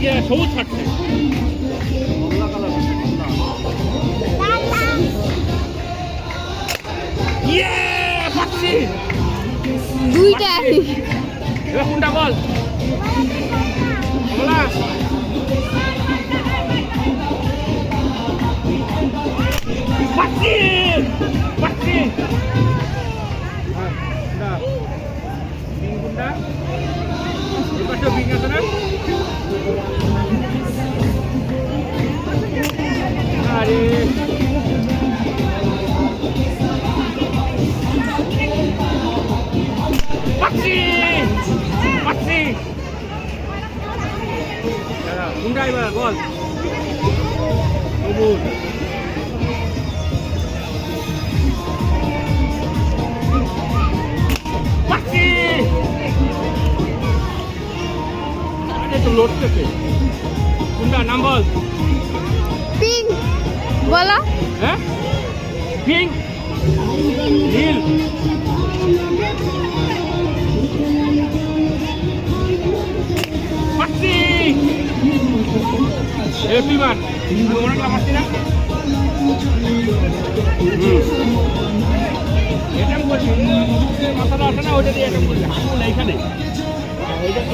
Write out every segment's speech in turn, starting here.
গিয়ে সবুজ থাকছে দুইটাই এবার কোনটা বল বলা পাচ্ছি পাচ্ছি কোনটা এপাশে বিং আছে না আরে পাচ্ছি পাচ্ছি কোনটা এবার বল সবুজ পাচ্ছি আরে তো লড়তেছে কোনটা নাম বল পিঙ্ক বলো হ্যাঁ পিঙ্ক নীল পাচ্ছি তুই মার অনেকটা মারছি না এটাম করছি মাথাটা আসে না ওইটা দিয়ে এটাম করছি হাঁটু না এইখানে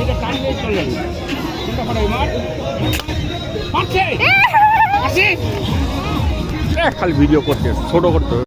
এটা টানলে চলে যাবে কোনটা পাঠাই মার পাচ্ছে খালি ভিডিও করছে ছোট করতে